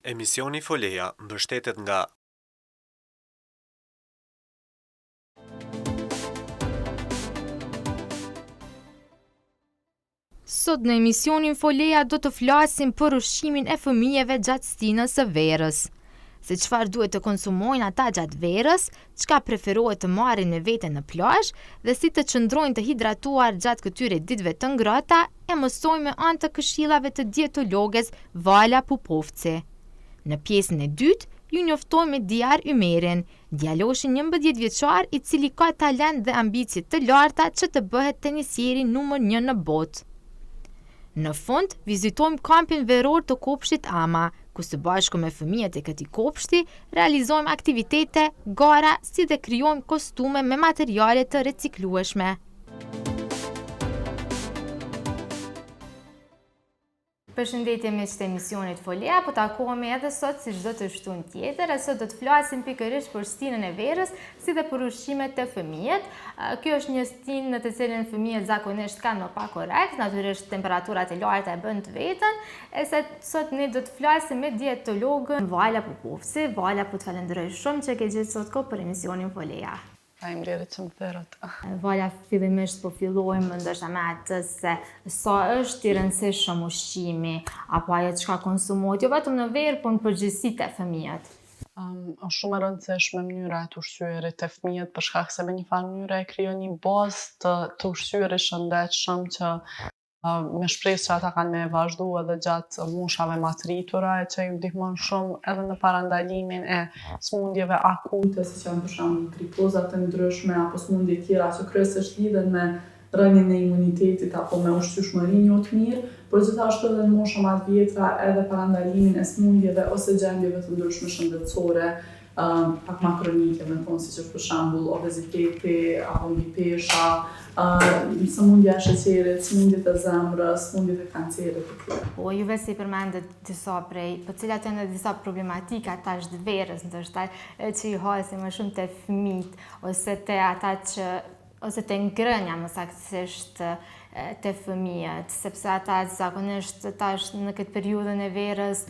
Emisioni Folea mbështetet nga Sot në emisionin Folea do të flasim për ushqimin e fëmijëve gjatë stinës së verës. Se çfarë duhet të konsumojnë ata gjatë verës, çka preferohet të marrin me vete në plazh dhe si të qëndrojnë të hidratuar gjatë këtyre ditëve të ngrohta, e mësojmë me anë të këshillave të dietologes Vala Pupovci. Në pjesën e dytë, ju njoftojmë me Diyar Ymerin, djaloshin 11 vjeçar i cili ka talent dhe ambicie të larta që të bëhet tenisjeri numër 1 në botë. Në fund, vizitojmë kampin veror të kopshtit Ama, ku së bashku me fëmijët e këtij kopshti, realizojmë aktivitete, gara, si dhe krijojmë kostume me materiale të reciklueshme. Përshëndetje me qëtë emisionit Folea, po takohemi edhe sot si çdo të shtunë tjetër, e sot do të flasim pikërisht për stinën e verës, si dhe për ushqimet të fëmijët. Kjo është një stinë në të cilën fëmijët zakonisht kanë më pak korrekt, natyrisht temperaturat e larta e bën të vetën, e se sot ne do të flasim me dietologën Vala Pupovci. Vala, po të falenderoj shumë që ke gjetur sot kohë për emisionin Folea. Faleminderit që më thërët. Vala, fillimisht po fillojmë ndoshta me atë se sa është i rëndësishëm ushqimi apo ajo çka konsumohet, jo vetëm në verë, por në përgjithësi te fëmijët. Është shumë e rëndësishme mënyra e të ushqyerit të fëmijët për shkak se me një farë mënyre e krijon një bazë të ushqyerit shëndetshëm që me shpresë që ata kanë me vazhdu edhe gjatë moshave ma të rritura e që ju ndihmon shumë edhe në parandalimin e smundjeve akute, si që janë për shembull gripozat e ndryshme apo smundje tjera që kryesisht lidhen me rënien e imunitetit apo me ushqyeshmërinë jo të mirë, por gjithashtu edhe në mosha ma të vjetra edhe parandalimin e smundjeve ose gjendjeve të ndryshme shëndetësore, pak ma kronike, me thonë si që për shembull obeziteti apo mbipesha, sëmundja e sheqerit, sëmundjet e zemrës, sëmundjet e kancerit e tjera. Po, juve si përmendet disa prej, për cilat janë disa problematika tash të verës, ndoshta që i hasin më shumë te fëmijët ose te ata që ose te ngrënia më saktësisht te fëmijët, sepse ata zakonisht tash në këtë periudhën e verës,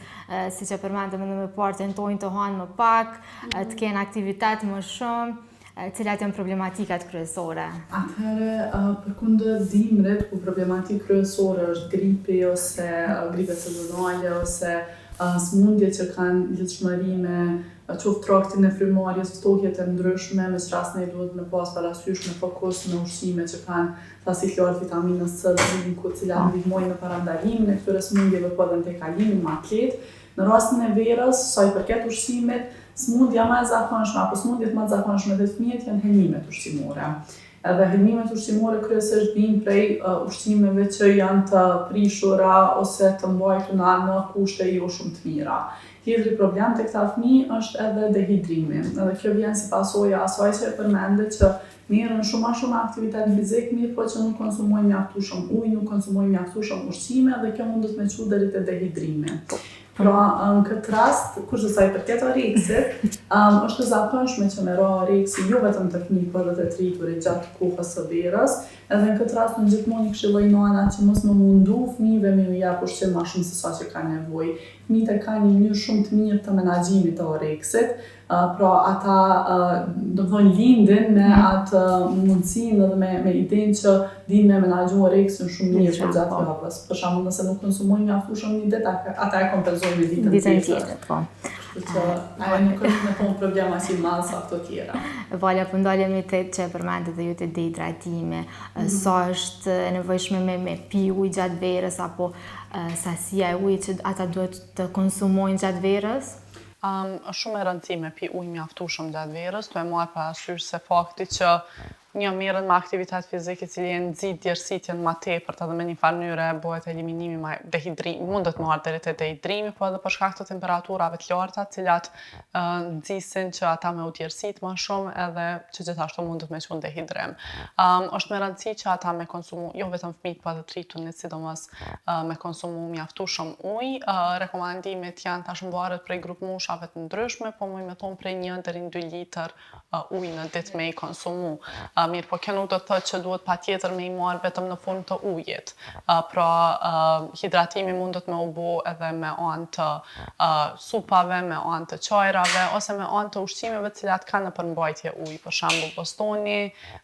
siç e përmendëm edhe më parë, tentojnë të hanë më pak, të kenë aktivitet më shumë. Cilat janë problematikat kryesore? Atëherë, përkundër dimrit, ku problematikë kryesore është gripi ose gripe sezonale ose smundje që kanë lidhshmëri me qoftë traktin e frymarrjes, ftohjet e ndryshme, me çfarë ne duhet me pas parasysh me fokus në ushqime që kanë thasi të lartë vitaminës C, zinku, të cilat ndihmojnë në parandalimin e këtyre smundjeve, po edhe në tejkalimin më të lehtë. Në rastin e verës, sa i përket ushqimit, smundja më e zakonshme apo smundjet më të zakonshme te fëmijët janë helmimet ushqimore. Edhe helmimet ushqimore kryesisht vijnë prej ushqimeve që janë të prishura ose të mbajtura në kushte jo shumë të mira. Tjetri problem tek këta fëmijë është edhe dehidrimi. Edhe kjo vjen si pasojë asaj që e përmendet që merren shumë aktivitet fizik, mirë po që nuk konsumojnë mjaftueshëm ujë, nuk konsumojnë mjaftueshëm ushqime dhe kjo mundet me çu deri te dehidrimi. Pra, në këtë rast, kurse sa i përket oreksit, është zakonshme që me ra oreksi jo vetëm të fëmijë, por edhe të rriturit gjatë kohës së verës, edhe në këtë rast unë gjithmonë i këshilloj nanat që mos më mundu fëmijëve me u jap ushqim më shumë se sa që kanë nevojë. Fëmijët kanë një mënyrë shumë të mirë të menaxhimit të oreksit, pra ata do të thonë lindin me atë mundësinë dhe me idenë që dinë me menaxhu oreksin shumë mirë për gjatë javës. Për shembull, nëse nuk konsumojnë mjaftueshëm një ditë, ata e kompenzojnë me ditën tjetër. Po. Kështu që ajo nuk është me thonë problema si madh sa ato tjera. Vala, po ndalemi te që e përmendet dhe ju te dehidratimi. Sa është e nevojshme me pi ujë gjatë verës apo sasia e ujit që ata duhet të konsumojnë gjatë verës? Është shumë e rëndësishme me pi ujë mjaftueshëm gjatë verës, duhet marrë parasysh se fakti që një merret me aktivitet fizik i cili e nxit djersitjen më tepërt edhe me një farë mënyre bëhet eliminimi me dehidrim, mundet të marrë deri te dehidrimi, po edhe për shkak të temperaturave të larta, të cilat nxisin që ata me u djersit më shumë edhe që gjithashtu mundet me qenë dehidrim. Është me rëndësi që ata me konsumu, jo vetëm fëmijët, po edhe të rritunit, sidomos me konsumu mjaftueshëm ujë. Rekomandimet janë tash mbaret prej grup moshave të ndryshme, po më thonë prej 1 deri në 2 litër ujë në ditë me I konsumu. Mirë, po kjo nuk do të thotë që duhet patjetër me I marrë vetëm në formë të ujit. Pra, hidratimi mundet me u bo edhe me anë të supave, me anë të çajrave, ose me anë të ushqimeve cilat kanë në përmbajtje ujë. Për shembull, bostoni,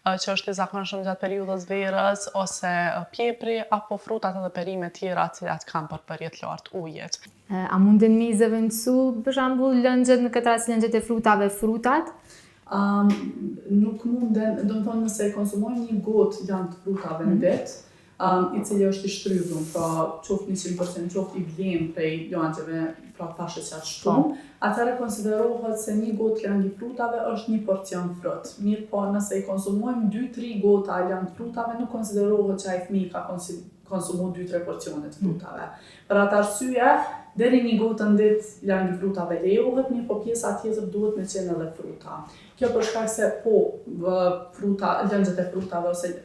që është I zakonshëm gjatë periudhës verës, ose pjepri, apo frutat edhe perime tjera cilat kanë përpërje të lartë ujit. A munden me I zëvendësu, për shembull, lëngjet në këtë rast lëngjet e frutave, frutat? Nuk munden, do të thonë nëse konsumojmë një gotë janë të frutave në ditë, I cili është I shtrydhur, pra qoftë 100%, qoftë I vlen prej langjeve, pra pashe që atë shtunë, atëherë konsiderohet se një gotë lang I frutave është një porcion frut. Mirë po nëse I konsumojmë 2-3 gota lang frutave, nuk konsiderohet që ai fëmijë ka konsumu 2-3 porcione të frutave. Për atë arsye, deri një gotë në ditë lang I frutave lejohet, mirë po pjesa tjetër duhet me qenë edhe fruta. Kjo për shkak se lëngjet e frutave ose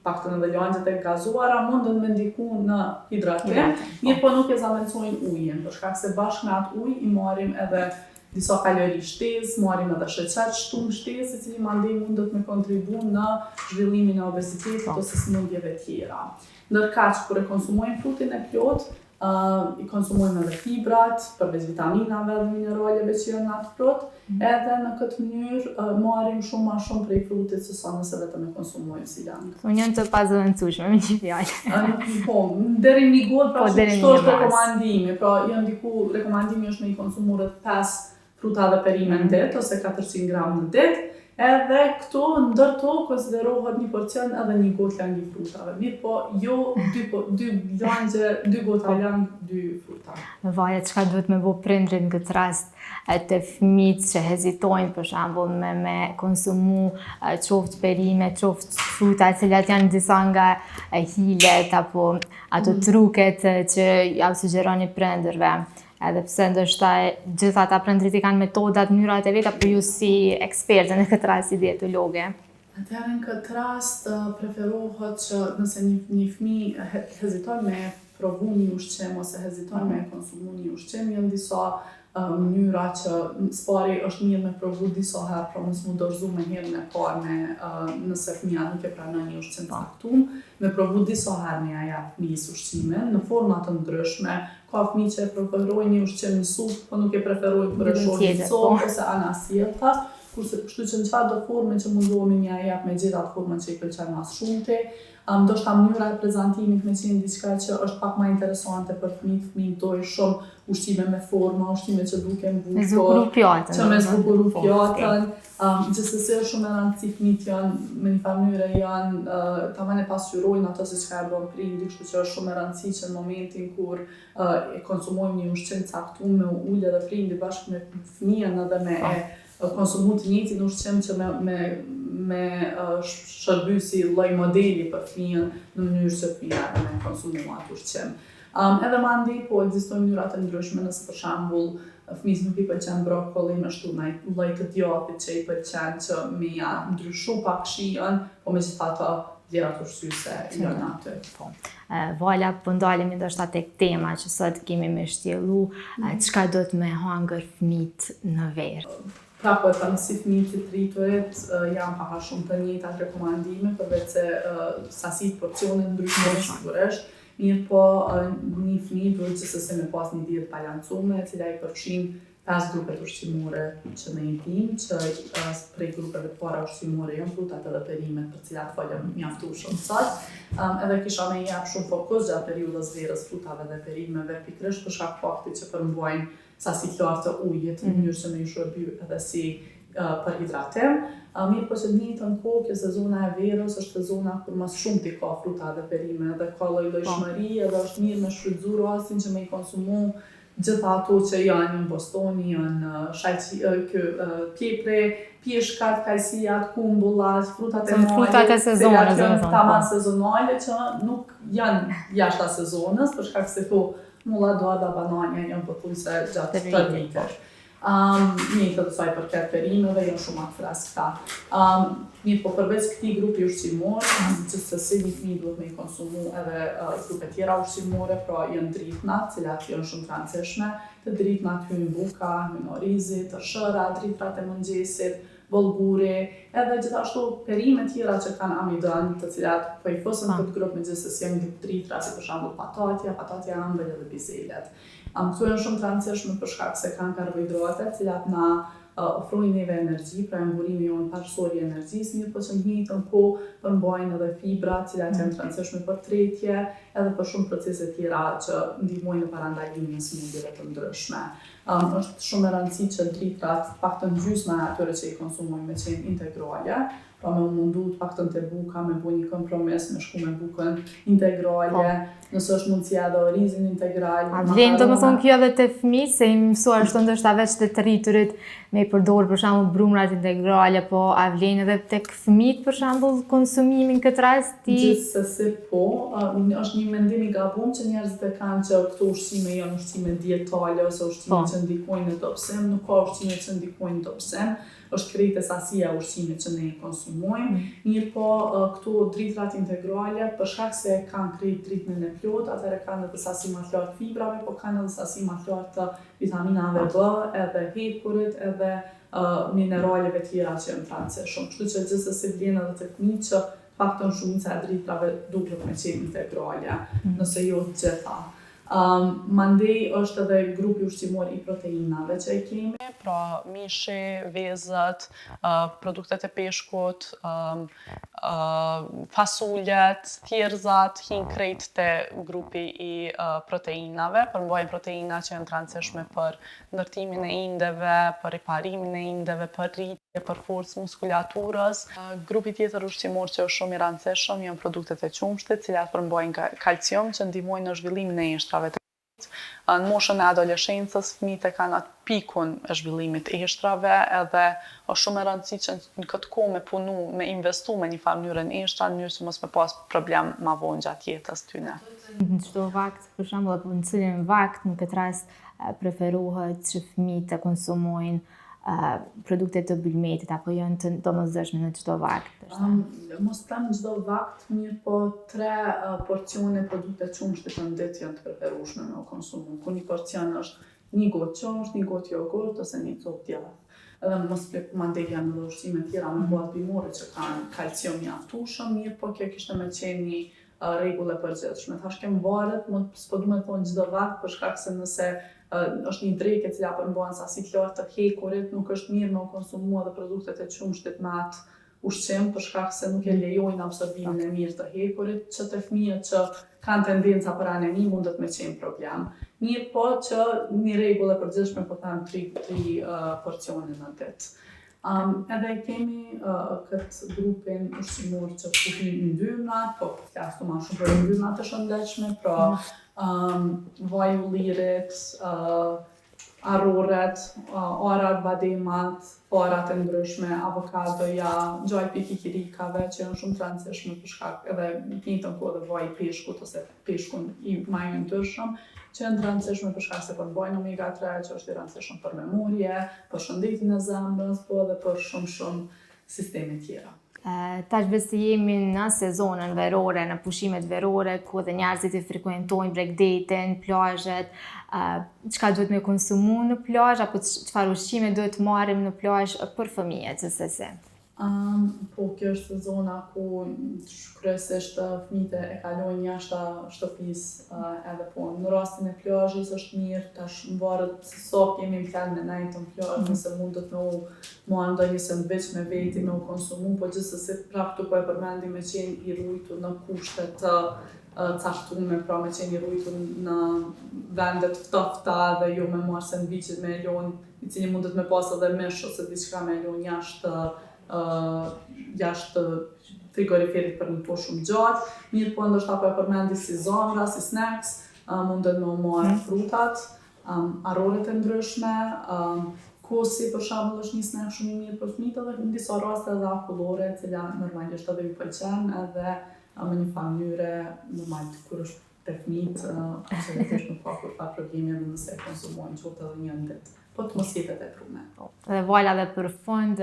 paktën edhe lëngjet e gazuara mundën me ndiku në hidratim, mirë po nuk e zavendësojnë ujin, për shkak se bashkë me atë ujë I marrim edhe disa kalori shtesë, marrim edhe sheqer shtunë shtesë, I cili mandej mundet me kontribu në zhvillimin e obezitetit ose sëmundjeve tjera. Ndërkaq kur e konsumojmë frutin e plot, I konsumojmë edhe fibrat, përveç vitaminave dhe mineraleve që janë në atë frut, edhe në këtë mënyrë marrim shumë ma shumë prej frutit se sa nëse vetëm e konsumojmë si lang. Unë janë të pazëvendësueshme me një fjalë. Po, deri një gotë, pra shto është rekomandimi, pra janë diku, rekomandimi është me I konsumu rreth 5 fruta dhe perime në ditë, ose 400 gram në ditë, edhe këto ndërto konsiderohet një porcion edhe një gotë lang I frutave. Mirë po, jo 2 gota lang, 2 fruta. Vaja, çka duhet me bo prindrit në këtë rast të fëmijët që hezitojnë për shembull me konsumu qoftë perime, qoftë fruta, të cilat janë disa nga hilet apo ato truket që ja sugjeroni prindërve. Edhe pse ndoshta gjithë ata prindrit I kanë metodat, mënyrat e veta, por ju si ekspertë në këtë rast si dietologe. Atëherë në këtë rast preferohet që nëse një fëmijë heziton me provu një ushqim ose heziton me konsumu një ushqim, janë disa mënyra që spari është mirë me provu disa herë, pra mos mu dorëzu me herën e parë nëse fëmija nuk e pranon një ushqim caktuar, me provu disa herë me ja fëmijës ushqimin në forma të ndryshme. Ka fëmijë që e preferojnë një ushqim në supë, po nuk e preferojnë kur e shohin në sopë ose anasjellta, kurse kështu që në çfarëdo forme që mundohemi me ja jap me gjithë atë formën që I pëlqen mas shumti. Ndoshta mënyra e prezantimit me qenë diçka që është pak më interesante për fëmijët dojnë shumë ushqime me forma, ushqime që duken bukur, që me zbukuru pjatën. Gjithsesi është shumë e rëndësishme fëmijët janë me një mënyrë janë tamam e pasqyrojnë ato se çka e bën prindi, kështu që është shumë e rëndësishme që në momentin kur e konsumojmë një ushqim caktuar me ulë edhe prindi bashkë me fëmijën edhe me konsumu të njëjtin ushqim që me shërby si lloj modeli për fëmijën në mënyrë që fëmija me konsumu atë ushqim. Edhe mandej po ekzistojnë mënyra të ndryshme nëse për shembull fëmijës nuk I pëlqen brokolli me shtu në lloj të djathit që I pëlqen që me ja ndryshu pak shijen, po megjithatë vlerat ushqyese janë aty. Vala, po ndalemi ndoshta tek tema që sot kemi me shtjellu, çka do të me hangër fëmijët në verë. Pra po e thëmë si fëmijët të rriturit janë paka shumë të njëjtat rekomandime, përveç se sasit porcionet ndryshme sigurisht. Mirë po një fëmijë duhet gjithsesi me pas një dietë balancume, e cila I përfshin 5 grupet ushqimore që ne I dim, që prej grupeve të para ushqimore janë frutat edhe perimet për cilat folëm mjaftueshëm sot. Edhe kisha me jap shumë fokus gjatë periudhës verës frutave dhe perimeve, pikërisht për shkak faktit që përmbajnë sasi të lartë të ujit, në mënyrë që me I shërby edhe si për hidratim. Mirë po që në njëjtën kohë, kjo sezona e verës është sezona kur mas shumë t'i ka fruta dhe perime, edhe ka lloj-llojshmëri, edhe është mirë me shfrytëzu rastin që me I konsumu gjitha ato që janë bostoni, janë pjepre, pjeshkat, kajsijat, kumbullat, frutat e frutat e sezonit, tamam sezonale që nuk janë jashtë sezonës, për shkak se këto mulla doada banane janë pothuajse gjatë të viteve. Njëjtë të saj përket perimeve janë shumë të freskëta. Mirë po përveç këtij grupi ushqimor, gjithsesi një fëmijë duhet me I konsumu edhe grupe tjera ushqimore, pra janë dritnat, cilat janë shumë të rëndësishme. Të dritnat hyjnë buka, hyjnë orizi, tërshëra, dritrat e mëngjesit, bollguri, edhe gjithashtu perime tjera që kanë amidon, të cilat po I fusën këtë grup megjithëse janë dritra, si për shembull patatja ëmbël edhe bizelet. Këto janë shumë të rëndësishme për shkak se kanë karbohidrate, të cilat na ofrojnë neve energji, pra mburimi jonë parësori i energjisë, mirë po që në të njëjtën kohë përmbajnë edhe fibra, të cilat janë të rëndësishme për tretje, edhe për shumë procese tjera që ndihmojnë në parandalimin e smundjeve të ndryshme. Është shumë e rëndësishme që dritrat paktën gjysma e atyre që I konsumojmë me qenë integrale, pra me mundu të paktën te buka, me bu një kompromis, me shku me bukën integrale, nëse është mundësia edhe orizin integral. A vlen domethënë kjo edhe te fëmijët, se I mësuar ashtu ndoshta veç te të rriturit me I përdor për shembull brumrat integrale, po a vlen edhe tek fëmijët për shembull konsumimin këtë rast Gjithsesi po, është një mendim I gabuar që njerëzit e kanë që këto ushqime janë ushqime dietale ose ushqime që ndikojnë në dobësim, nuk ka ushqime që ndikojnë në dobësim, është krejtë sasia e ushqimit që ne konsumojmë, mirë po këto dritrat integrale për shkak se kanë krejt ritmin e plot, atëherë kanë edhe sasi më të lartë fibrave, po kanë edhe sasi më të lartë të vitaminave B, edhe hekurit, edhe mineraleve tjera që janë të rëndësishme. Kështu që gjithsesi vlen edhe tek fëmijët që paktën shumica e dritrave duhet me qenë integrale, nëse jo të gjitha. Mandej është edhe grupi ushqimor I proteinave që I kemi, pra mishi, vezët, produktet e peshkut, fasuljet, thjerrzat, hin krejt te grupi I proteinave, përmbajnë proteina që janë të rëndësishme për ndërtimin e indeve, për riparimin e indeve, për rritje, për forcë muskulaturës. Grupi tjetër ushqimor që është shumë I rëndësishëm janë produktet e qumshtit, të cilat përmbajnë kalcium që ndihmojnë në zhvillimin e ishtrave të Në moshën e adoleshencës, fëmijët e kanë atë pikun e zhvillimit të ishtrave, edhe është shumë e rëndësishme në këtë kohë me punu, me investu me një farë mënyrë në ishtra, në mënyrë që mos me pas problem ma vonë gjatë jetës tyne. Në çdo vakt, për shembull, apo në cilin vakt në këtë rast preferohet që fëmijët të konsumojnë produkte të bylmetit apo janë të domosdoshme në çdo vakt? Mos them çdo vakt, mirë po 3 porcione produkte qumshtit në ditë janë të preferueshme me u konsumu. Ku një porcion është një gotë qumsht, një gotë jogurt ose një copë djath. Edhe mos mandej janë edhe ushqime tjera me boat bimore që kanë kalcium mjaftueshëm, mirë po kjo kishte me qenë një rregull e përgjithshme. Thash kem varet, s'po du me thonë çdo vakt për shkak se nëse është një drekë e cila përmban sasi të lartë të hekurit, nuk është mirë me u konsumu edhe produktet e qumshtit me atë ushqim për shkak se nuk e lejojnë absorbimin e mirë të hekurit, që të fëmijët që kanë tendenca për anemi mundet me qenë problem. Mirë po që një rregull e përgjithshme po them 3 porcione në ditë. Edhe kemi këtë grupin ushqimor që kuhin yndyrnat, po flasu ma shumë për yndyrnat të shëndetshme, pra vaj ullirit, arroret, arat, bademat, parat e ndryshme, avokadoja, gjajpi I kikirikave që janë shumë të rëndësishme për shkak edhe në të njëjtën kohë edhe vaj I peshkut ose peshkun I më I yndyrshëm, që janë të rëndësishme për shkak se përmbajnë omega 3, që është I rëndësishëm për memorje, për shëndetin e zemrës, po edhe për shumë sisteme tjera. Tash besoj jemi në sezonën verore, në pushimet verore, ku dhe njerëzit I frekuentojnë bregdetin, plazhet, çka duhet me konsumu në plazh, apo çfarë ushqime duhet marrim në plazh për fëmijët, gjithsesi. Po kjo është sezona ku kryesisht fëmijët e kalojnë jashtë shtëpisë, edhe po në rastin e plazhit është mirë, tash mvaret se sa kemi plan me nejt në plazh, nëse mundet me u ndonjë sandviç me veti me u konsumu, po gjithsesi prapë këtu po e përmendim me qenë I ruajtur në kushte të caktuara, pra me qenë I ruajtur në vende të ftofta dhe jo me marrë sandviçet me lon, I cili mundet me pas edhe mish ose diçka me lon jashtë frigoriferit për një kohë shumë gjatë, mirë po ndoshta po e përmendi si zamra, si snacks, mundet me u marrë frutat, arroret e ndryshme, kosi për shembull është një snack shumë I mirë për fëmijët edhe në disa raste edhe akullore, e cila normalisht edhe ju pëlqen edhe me një farë mënyre normal kur është te fëmijët, absolutisht nuk ka kur pa probleme nëse konsumojnë qoftë edhe një ditë. Po të mos jetë e prume. Dhe vala dhe për fund,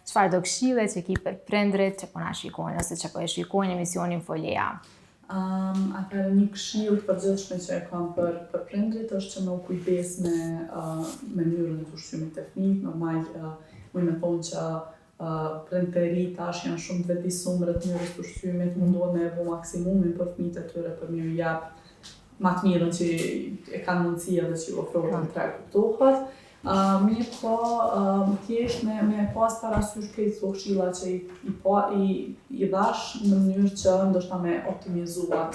çfarë do këshille që ki për prindrit që po na shikojnë ose që po e shikojnë emisionin Folea? Atëherë një këshill të përgjithshme që e kam për prindrit është që me u kujdes me mënyrën e ushqimit të fëmijët, normal muj me thonë që premteri tash janë shumë të vetëdijshëm rreth mënyrës të ushqymit, mundohen me e bo maksimumin për fëmijët e tyre për m'ju jap më të mirën që e kanë mundësi edhe që ju ofrohet në treg, kuptohet. Mirë po, thjesht me pas parasysh këtë këto këshilla që i dhash në mënyrë që ndoshta me optimizuat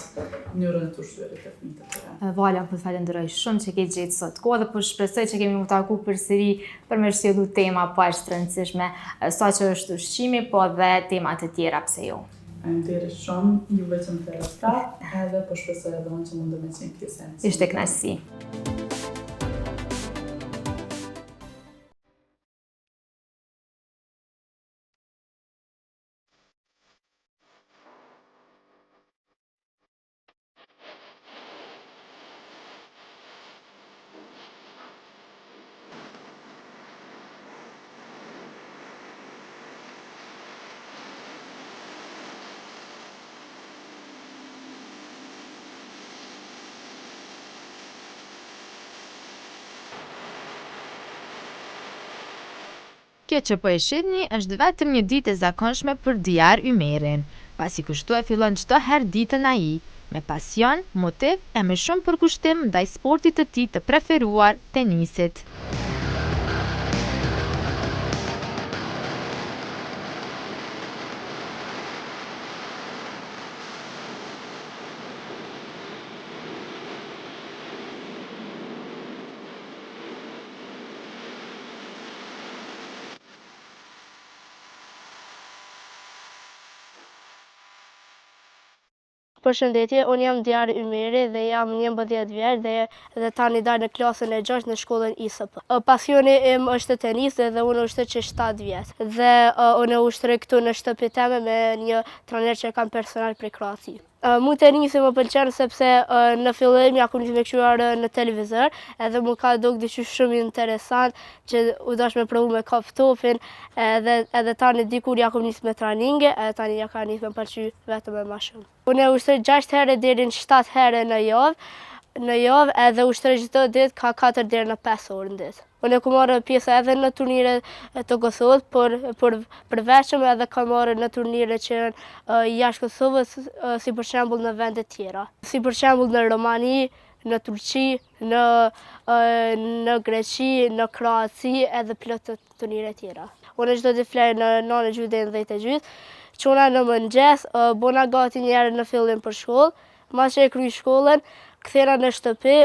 mënyrën e të ushqyerit të fëmijëve të tyre. Vala, po të falenderoj shumë që ke gjetë sot kohë dhe po shpresoj që kemi u taku përsëri për me sjellë tema po aq të rëndësishme, sa që është ushqimi, po dhe tema të tjera, pse jo. Faleminderit shumë, ju vetëm të restat, edhe po shpresoj edhe unë që mundem të qenë pjesë. Ishte kënaqësi. Kjo që po e shihni është vetëm një ditë e zakonshme për Diar Ymerin, pasi kështu e fillon çdo herë ditën ai, me pasion, motiv e me shumë përkushtim ndaj sportit të tij të preferuar, tenisit. Përshëndetje, unë jam Diar Ymeri dhe jam 11 vjeç dhe tani dal në klasën e 6 në shkollën ISP. Pasioni im është tenisi dhe unë ushtoj që 7 vjeç. Dhe unë ushtroj këtu në shtëpi time me një trajner që kam personal prej Kroaci. Mu tenisi më pëlqen sepse në fillim ja kom nis me kqyar në televizor, edhe më ka duk diçka shumë interesant që u dash me provu me kap topin, edhe tani dikur ja kom nis me trajninge, edhe tani ja ka nis me pëlqy vetëm e më shumë. Unë ushtroj 6 herë deri në 7 herë në javë edhe ushtroj çdo ditë ka 4 deri në 5 orë në ditë. Unë kam marrë pjesë edhe në turnire të Kosovës, por përveçëm edhe kam marrë në turnire që jashtë Kosovës, si për shembull në vende tjera. Si për shembull në Romani, në Turqi, në Greqi, në Kroaci edhe plot të turnire tjera. Unë çdo ditë flej në 9 gjys deri në 10 gjys. Çuna në mëngjes, bona gati një herë në fillim për shkollë, mas që e kryj shkollën, kthera në shtëpi,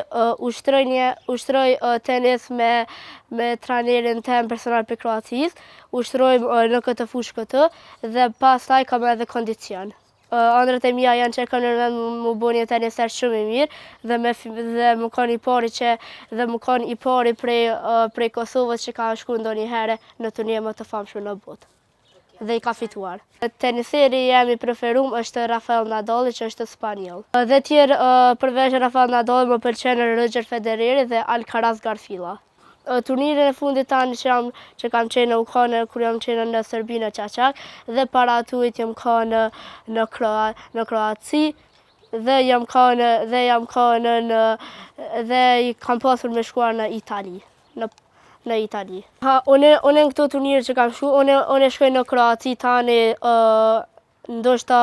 ushtroj tenis me trajnerin tem personal për Kroacisë, ushtrojmë në këtë fushë këtë dhe pastaj kam edhe kondicion. Ëndrat e mia janë që kam nërmend më bo një teniser shumë i mirë dhe më kanë i pari prej Kosovës që ka shku ndonjëherë në turnire më të famshme në botë dhe i ka fituar. Teniseri jemi preferum është Rafael Nadal, që është spanjoll. Dhe tjerë përveç Rafael Nadal më pëlqen Roger Federer dhe Alcaraz Garfila. Turnirin e fundit tani që kam qenë u kanë kur jam qenë në Serbi në Çaçak dhe para atuit jam kanë në Kroaci dhe jam kanë dhe kam pasur me shkuar në Itali. Në Itali. Unë në këto turnire që kam shku, unë shkoj në Kroaci tani ndoshta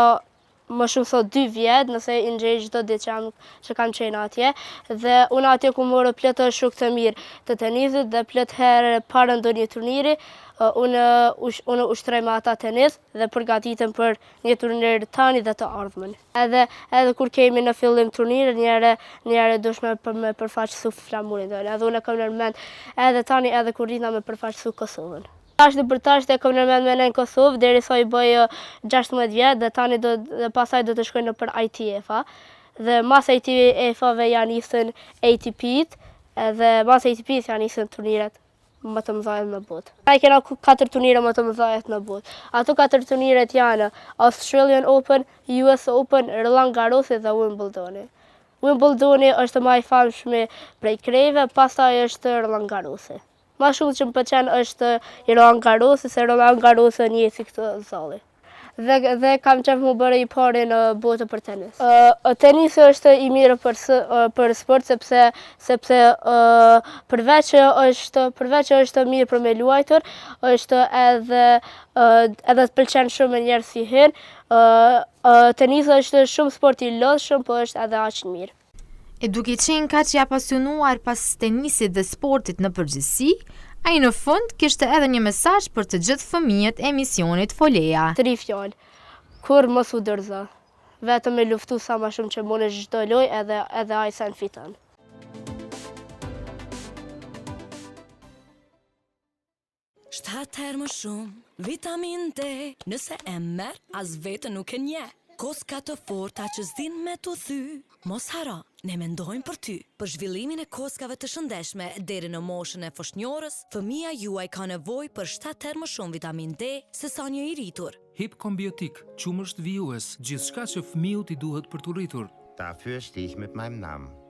më shumë se 2 vjet, nëse i ngjej çdo ditë që kam qenë atje, dhe unë atje ku morë plot shok të mirë të tenisit dhe plot herë para ndonjë turniri, unë ushtroj me ata tenis dhe përgatitem për një turnir tani dhe të ardhmen. Edhe kur kemi në fillim turnire, njëherë dush me përfaqësu flamurin tonë. Edhe unë kam nërmend edhe tani edhe kur rritna me përfaqësu Kosovën. Tashti për tashti e kam nërmend me në Kosovë, derisa i bëj 16 vjet dhe tani pasaj do të shkoj në për ITF-a. Dhe mas ITF-ave janë nisën ATP-t, dhe mas ATP-t janë nisën turniret më të mëdha në botë. Ne kena 4 turnire më të mëdha në botë. Ato 4 turniret janë Australian Open, US Open, Roland Garros dhe Wimbledon. Wimbledoni është më i famshëm prej krejve, pastaj është Roland Garros. Ma shumë që më pëlqen është Roland Garros, se Roland Garros njeh si këtë zalli. dhe kam qef mu bërë i pari në botë për tenis. Tenisi është i mirë për sport sepse përveç që është mirë për me luajtur, është edhe të pëlqen shumë njerëz si hin. Tenisi është shumë sport i lodhshëm, po është edhe aq mirë. E duke qenë kaq i apasionuar pas tenisit dhe sportit në përgjithësi, ai në fund kishte edhe një mesazh për të gjithë fëmijët e emisionit Foleja. 3 fjalë. Kur mos u dorëzo. Vetëm me luftu sa më shumë që mundesh çdo lojë edhe ai sa fiton. Shtatë herë më shumë, vitamin D, nëse e merr, as vetë nuk e nje. Koska të forta që s'din me t'u thy, mos haro, ne mendojmë për ty. Për zhvillimin e koskave të shëndeshme deri në moshën e foshnjorës, fëmia juaj ka nevojë për 7 herë më shumë vitamin D se sa një i rritur. Hip Kombiotik, qumësht vijues, gjithçka që fëmijët i duhet për t'u rritur. Dafür stehe ich mit meinem Namen.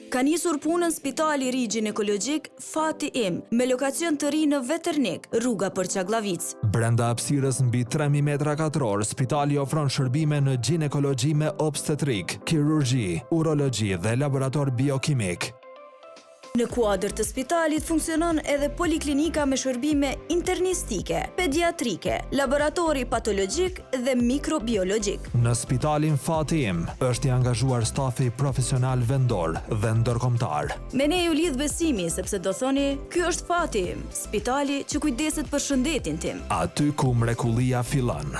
Ka nisur punën Spitali i Ri Ginekologjik Fati Im, me lokacion të ri në Veternik, rruga për Çaklavic. Brenda hapësirës mbi 3000 metra katror, spitali ofron shërbime në ginekologji me obstetrik, kirurgji, urologji dhe laborator biokimik. Në kuadër të spitalit funksionon edhe poliklinika me shërbime internistike, pediatrike, laboratori patologjik dhe mikrobiologjik. Në spitalin Fati Im është i angazhuar stafi profesional vendor dhe ndërkombëtar. Me ne ju lidh besimi sepse do thoni, ky është Fati Im, spitali që kujdeset për shëndetin tim. Aty ku mrekullia fillon.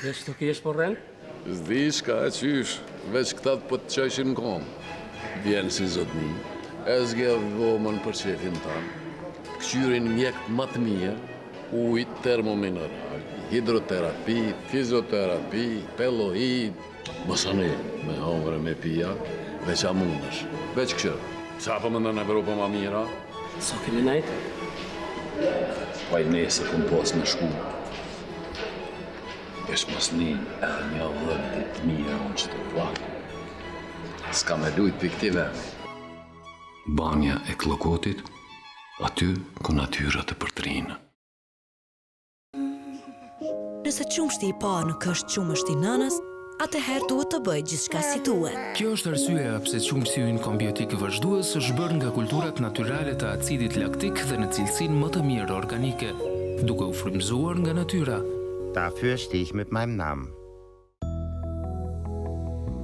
Veç të kesh po rren? S'di shka e qysh, veç këtat po të qeshin në kom. Vjenë si zotni, e zgjedh dhomën për qefin tanë, këqyrin mjek më të mirë, ujt termomineral, hidroterapi, fizioterapi, pelohid, mësani me hongre me pija, Veç a mundesh, veç kështu. Sa po mendon Evropa ma mira? Sa keni nejt? Pa i nesër këm pas me shku. Vesh mos nin edhe një vënd të mirë unë që të plakë. S'ka me lujt për këti vend. Banja e Klokotit, aty ku natyra të përtrinë. Nëse qumshti i parë nuk është qumështi i nënës, atëherë duhet të bëj gjithçka si duhet. Kjo është arsyeja pse qumshti ynë kombiotik vazhdues është bërë nga kulturat natyrale të acidit laktik dhe në cilësinë më të mirë organike, duke u frymëzuar nga natyra. Dafür stehe ich mit meinem Namen.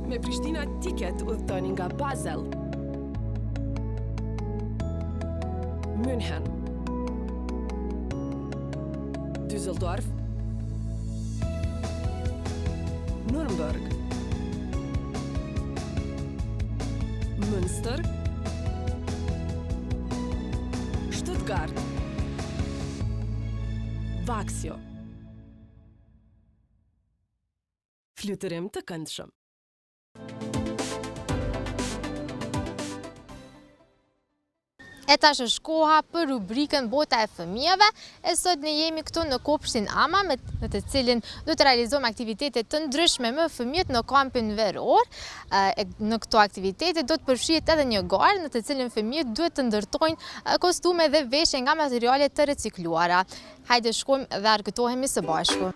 Me Prishtina Ticket udhtoni nga Basel, München, Düsseldorf, Nürnberg, Münster, Stuttgart, Vaksio. Fluturim të këndshëm. E tash është koha për rubrikën Bota e fëmijëve, e sot ne jemi këtu në kopshtin Ama, në të cilin do të realizojmë aktivitete të ndryshme me fëmijët në kampin veror. Në këto aktivitete do të përfshihet edhe një garë në të cilin fëmijët duhet të ndërtojnë kostume dhe veshje nga materiale të recikluara. Hajde shkojmë dhe argëtohemi së bashku.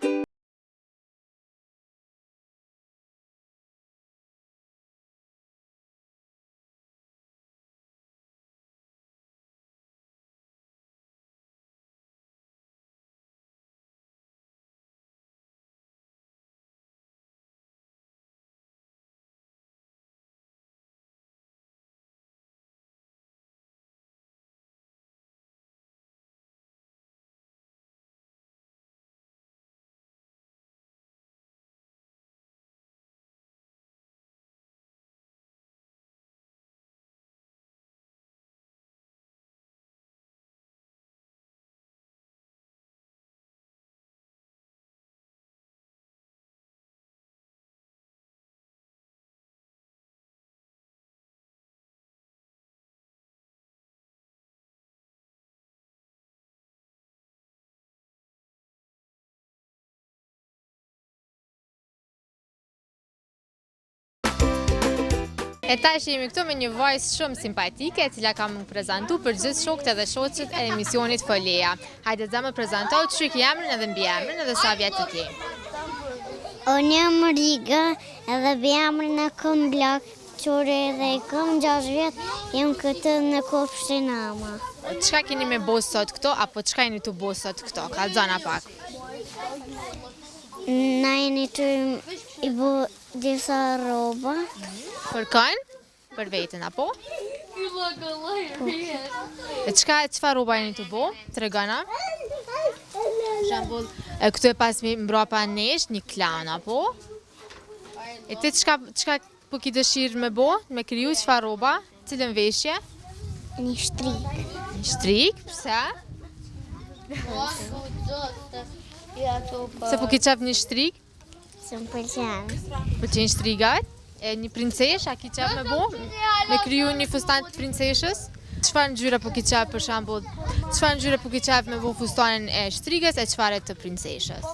E tash jemi këtu me një vajzë shumë simpatike, e cila ka më prezantu për gjithë shokët edhe shoqet e emisionit Foleja. Hajde dhe më prezantoj të shik emrin edhe mbiemrin edhe sa vjet i ke. Unë jam Riga edhe mbiemrin e kam Blak, qore edhe i kam 6 vjet, jam këtë në kopshtin Ama. Çka keni me bo sot këto, apo çka jeni të bo sot këto? Kallzona pak. Na jeni të i bo disa roba. Për kënë? Për vetën, apo? E çfarë roba jeni të bo? Tregona? Për shembull, këtu e pas mbrapa nesh, një klan, apo? E ti çka po ki dëshirë me bo? Me kriju çfarë roba? Cilën veshje? Një shtrik. Një shtrik? Pse? Se po ki qef një shtrik? Se më pëlqen. Pëlqen shtrikat? E një princesh, a ki qef me bo? Me kriju një fustan të princeshës? Çfarë ngjyre po ki qef për shembull? Çfarë ngjyre po ki qef me bo fustanin e shtrikës e çfarë të princeshës?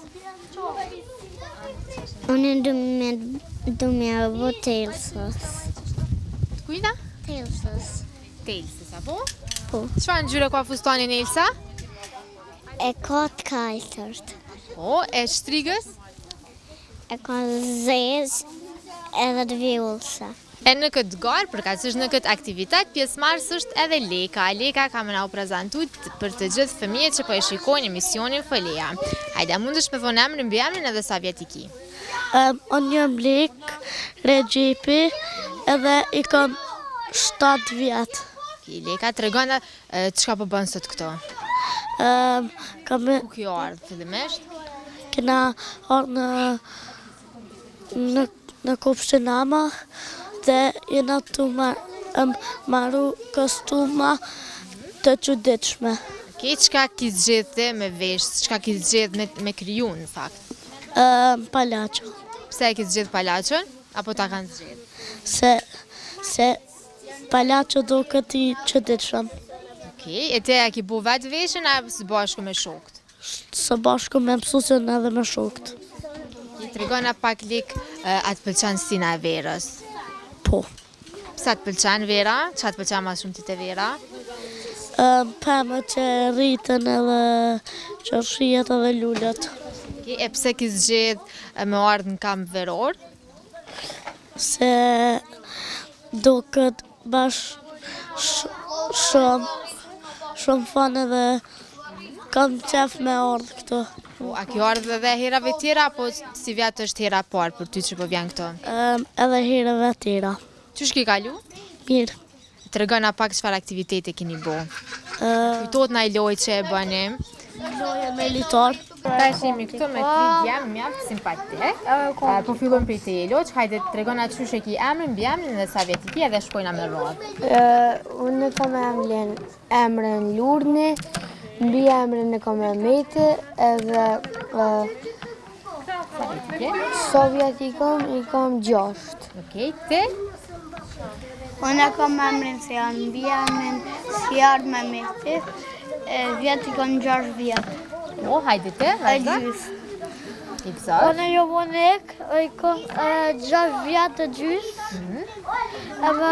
Unë du me bo Telsës. Të kujna? Telsës. Telsës, apo? Po. Çfarë ngjyre ka fustanin e Elsa? E ka të kaltërt. Po, e shtrikës? E ka zezë edhe të vjollësa. E në këtë garë, përkatësisht në këtë aktivitet, pjesëmarrës është edhe Leka. Leka ka më na u prezantu për të gjithë fëmijët që po e shikojnë emisionin Foleja. Hajde, mundesh me thonë emrin, mbiemrin edhe sa vjet i ki? Unë jam Lek Regjepi edhe i kam 7 vjet. Leka, tregona çka po bën sot këto? Ku kjo ardhë fillimisht? Kena ardhë në kopshtin Ama dhe jena të marru kostuma të çuditshme. Çka ki zgjedhë me vesh, çka ki zgjedhë me kriju në fakt? Palaço. Pse e ki zgjedhë palaçon? Apo ta kanë zgjedhë? Se palacio do këti çuditshëm. Okej, e te a ki bu vetë veshën a së bashku me shokët? Së bashku me mësuesin edhe me shokët. Ti tregona pak lik a të pëlqen stina e verës? Po. Pse të pëlqen vera? Çfarë të pëlqen më shumë ti te vera? Pemët që rritën edhe që shihet edhe lulet. Okej, e pse ki zgjedh me ardhë në kamp veror? Se do këtë bash shumë fan edhe kam qef me ardhë këto. Po, a ki ardhë edhe herave tjera, apo si vjetë është hera parë për ty që po vjen këto? Edhe herave tjera. Qysh ki kalu? Mirë. Tregona pak çfarë aktivitete keni bo. Kujtohet na i lojë që e bëni? Loja me litar. Tash jemi këtu me tri djemë mjaft simpatik. Po fillojmë prej te Eloç, hajde tregona çush e ki emrin, mbiemrin dhe sa vjet i ke dhe shkojna me radhë. Unë kam emrin Lurni, mbiemrin e kam Mete edhe sa vjet i kam 6. Okej, ti? Unë kam emrin se janë mbiemrin Sjarë me Mete, vjet i kam 6 vjet. O, hajde ti, vazhdo. Eksakt. Unë Jovonik, i kam 6 vjet të gjys. Edhe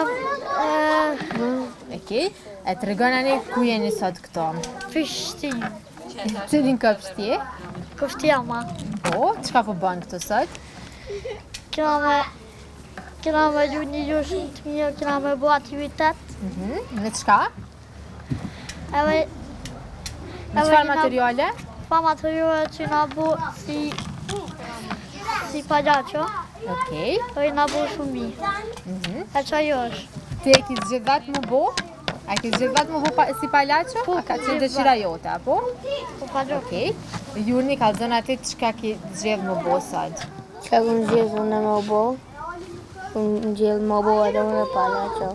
Okej, e tregona ne ku jeni sot këto? Prishtin. Cilin kopshti? Kështjama. Po, çka po bën këto sot? Kena me lu një jo shumë të mirë, kena me bo aktivitet. Me çka? Edhe Me çfarë materiale? Pa materiale që na bo si palacio. Okej. Edhe na bo shumë mirë. E që ajo është. Ti e ki zgjedh vetë më bo? A ki zgjedh vetë më bo si palacio? A ka qenë dëshira jote, apo? Po palacio. Okej. Jurni, ka zona ti çka ki zgjedh më bo sot? Që ku në zgjedh unë më bo? Unë zgjedh më bo edhe unë palacio.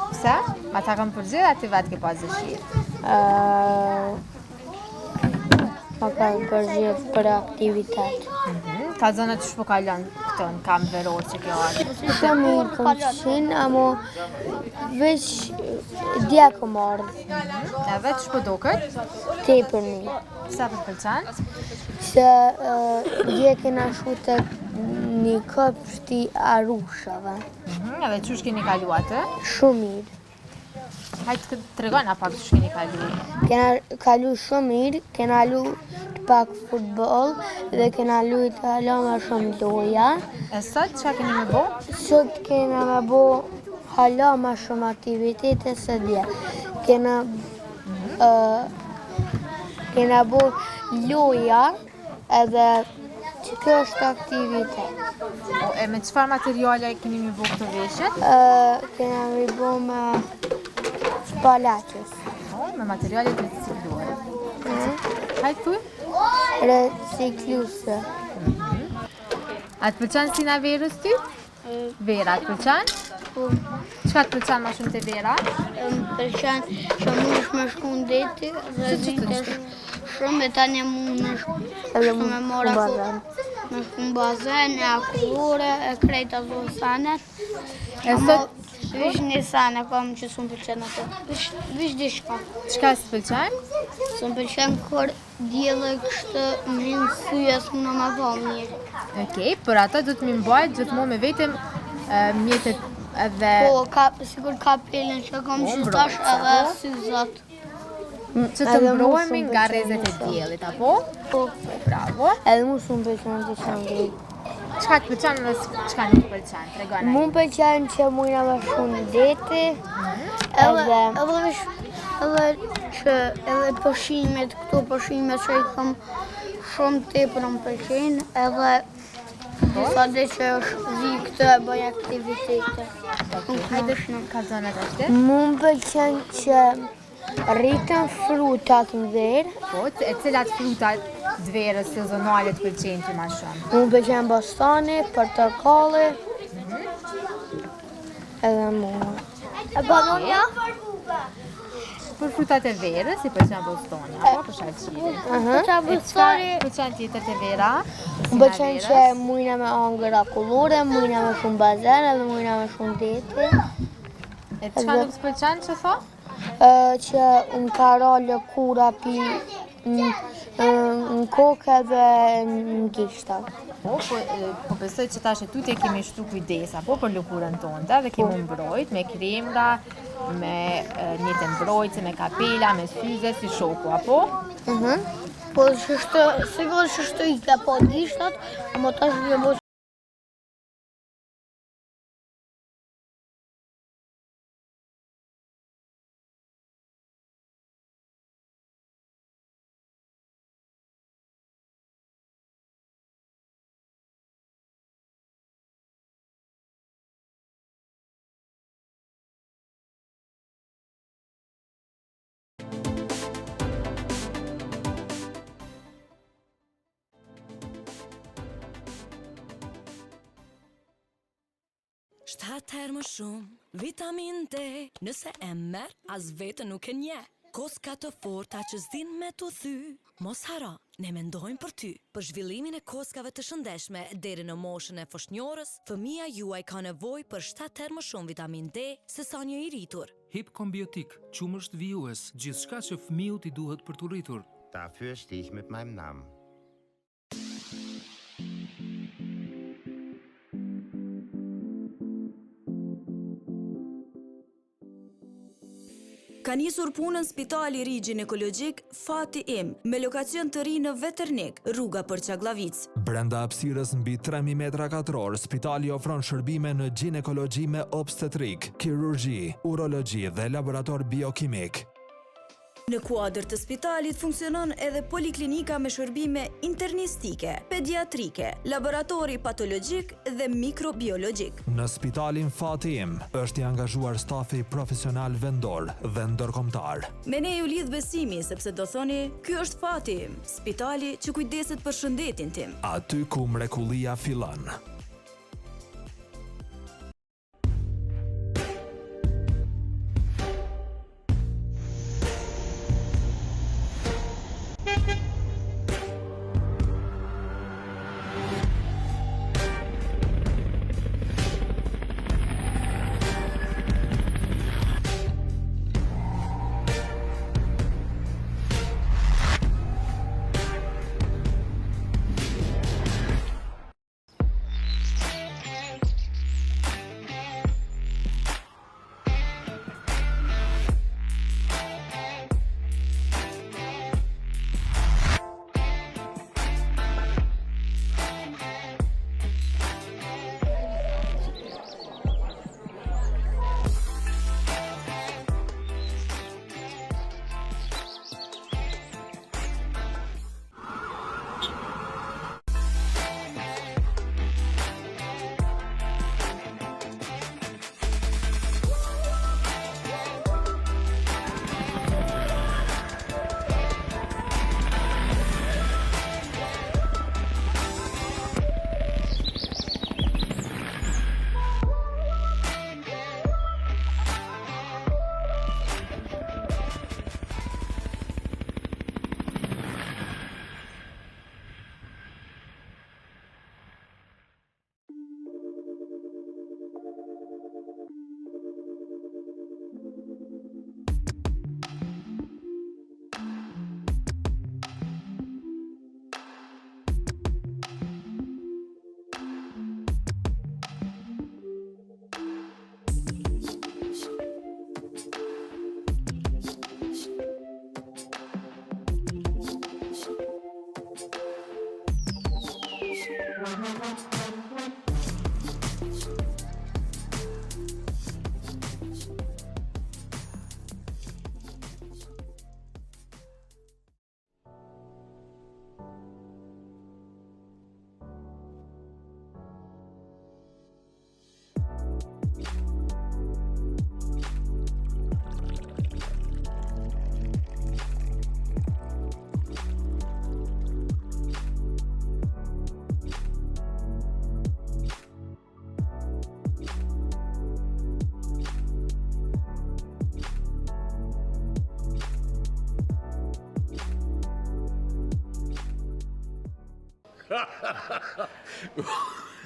Pse? Ma ta kam përgjith, a ti vetë ke pas dëshirë? Ma kam përgjith për aktivitet. Ka zona që shpo kalon këto në kamp veror që kjo ardhë? Të mirë kom qenë, amo veç dje kom ardhë. Edhe që shpo doket? Tepër mirë. Pse për pëlqen? Se dje kena shute një kopshti Arushave. Edhe qysh keni kalu atë? Shumë mirë. Hajtë të regona pak qysh keni kalu. Kena kalu shumë mirë, kena lu të pak futbol dhe kena lu të hala me shumë loja. E sot që keni me bo? Sot kena me bo hala me shumë aktivitete se dje. Kena bo loja edhe që kjo është aktivitet. E me qëfar materiale keni me bo këto veshët? Kena me bo me palacios. Me materiale të recikluar. Hajtë tuj? Recikluse. A të pëlqen stina verës ty? Vera, të pëlqen? Qka të pëlqen ma shumë të vera? Më pëlqen që mund është me shku në deti dhe vitesh shumë e tani mund në shku me mora me shku në bazen, e akullore, e krejta zosanet. E sot? Vish një sane kam që s'm pëlqen ato. Vish dishka. Qka s'të pëlqen? S'm pëlqen kur djellë kështë më hinë syja s'muna ma ba mirë. Okej, për ato do të mi mbajt gjithmonë me vetëm mjetet edhe... Po, sigur kapelin që kam që tash edhe syzat. Që të mbrojemi nga rrezet e diellit, apo? Po. Bravo. Edhe mu shumë pëlqen të qëndri. Qka të pëlqen dhe qka nuk të pëlqen? Tregona. Mu pëlqen që mujna me shku në deti. Edhe pëshimet, këto pëshimet që i kam shumë tepër më pëlqen, edhe sa dhe që është zi këtë e bëj aktivitete. Hajde shnë. Ka zonat është? Mu pëlqen që rritën frutat në verë. Po, e cilat frutat të verës sezonale të pëlqen të ma shumë? Mu pëlqen bostani, portokalli, edhe mua. E banonja? për frutat e verës, si pëlqen bostoni, apo për shaqiri. Pëlqen tjetër të vera? Më pëlqen që mujna me hangër akullore, mujna me shumë bazen edhe mujna me shumë deti. E çka nuk s'pëlqen që tho? Që më ka ra lëkura në kokë edhe në gishta. Po besoj që tash e tutje kemi shtu kujdesa, po për lëkurën tonë, dhe kemi mbrojt me kremra, me një të mbrojtje, me kapela, me syze, si shoku, apo? Po sigur që shtu i ka po gishtat, më tash një bo. Shtatë herë më shumë vitamin D, nëse e merr as vetë nuk e nje. Koska të forta që s'din me t'u thy. Mos haro, ne mendojmë për ty. Për zhvillimin e koskave të shëndeshme deri në moshën e foshnjorës, fëmia juaj ka nevojë për 7 herë më shumë vitamin D se sa një i rritur. Hip kombiotik, qumësht vijues, gjithçka që fëmijët i duhet për t'u rritur. Dafür stehe ich mit meinem Namen. Ka nisur punën Spitali i Ri Ginekologjik Fati Im, me lokacion të ri në Veternik, rruga për Çaklavic. Brenda hapësirës mbi 3000 metra katror, spitali ofron shërbime në ginekologji me obstetrik, kirurgji, urologji dhe laborator biokimik. Në kuadër të spitalit funksionon edhe poliklinika me shërbime internistike, pediatrike, laboratori patologjik dhe mikrobiologjik. Në spitalin Fati Im është i angazhuar stafi profesional vendor dhe ndërkombëtar. Me ne ju lidh besimi sepse do thoni, ky është Fati Im, spitali që kujdeset për shëndetin tim. Aty ku mrekullia fillon.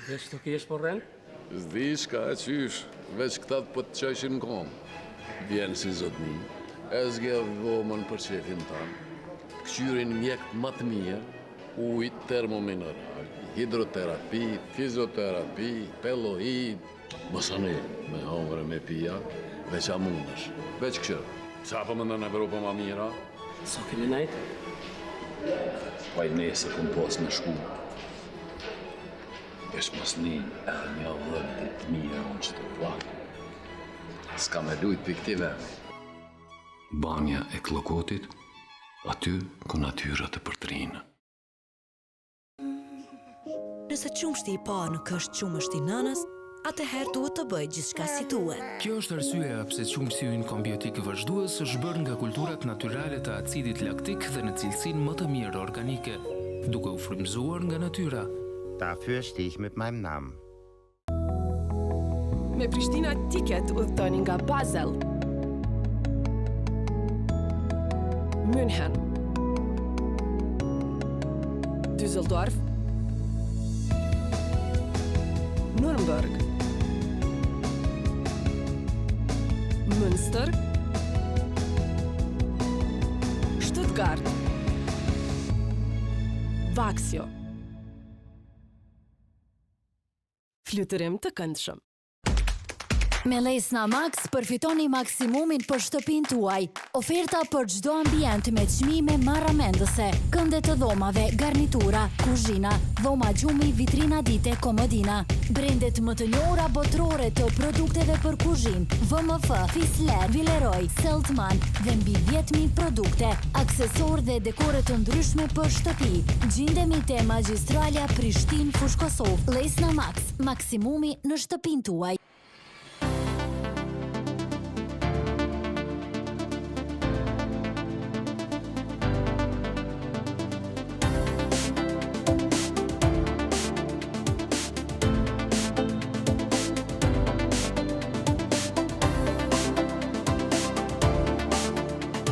Veç të kesh po rrend? S'di shka e qysh, veç këtat po të qeshin kom. Vjen si zotni, e zgjedh dhomën për shefin tanë, këqyrin mjek më të mirë, ujt termomineral, hidroterapi, fizioterapi, pelohid, mësani me hongre me pija, veç a mundësh, veç këshërë. Qa për më në Evropa ma mira? Sa kemi najt? Pa i nese këm pos me shku. Vesh mos nin edhe një dhëmë të mirë unë që të plakë. S'ka me lujt për këti vemi. Banja e Klokotit, aty ku natyra të përtrinë. Nëse qumshti i parë nuk është qumështi nënës, atëherë duhet të bëjë gjithçka si duhet. Kjo është arsyeja pse qumështi ynë kombiotik vazhdues është bërë nga kulturat natyrale të acidit laktik dhe në cilësinë më të mirë organike, duke u frymëzuar nga natyra. Dafür stehe ich mit meinem Namen. Me Prishtina Ticket udhëtoni nga Basel, München, Düsseldorf, Nürnberg, Münster, Stuttgart, Vaksio. Fluturim të këndshëm. Me Lesna Max përfitoni maksimumin për shtëpinë tuaj. Oferta për çdo ambient me çmime marramendëse, kënde të dhomave, garnitura, kuzhina, dhoma gjumi, vitrina dite, komodina. Brendet më të njohura botërore të produkteve për kuzhinë, VMF, Fisler, Villeroy, Seltman dhe mbi 10.000 produkte, aksesor dhe dekore të ndryshme për shtëpi. Gjindemi te Magjistralja Prishtinë Fushkosov. Lesna Max, maksimumi në shtëpinë tuaj.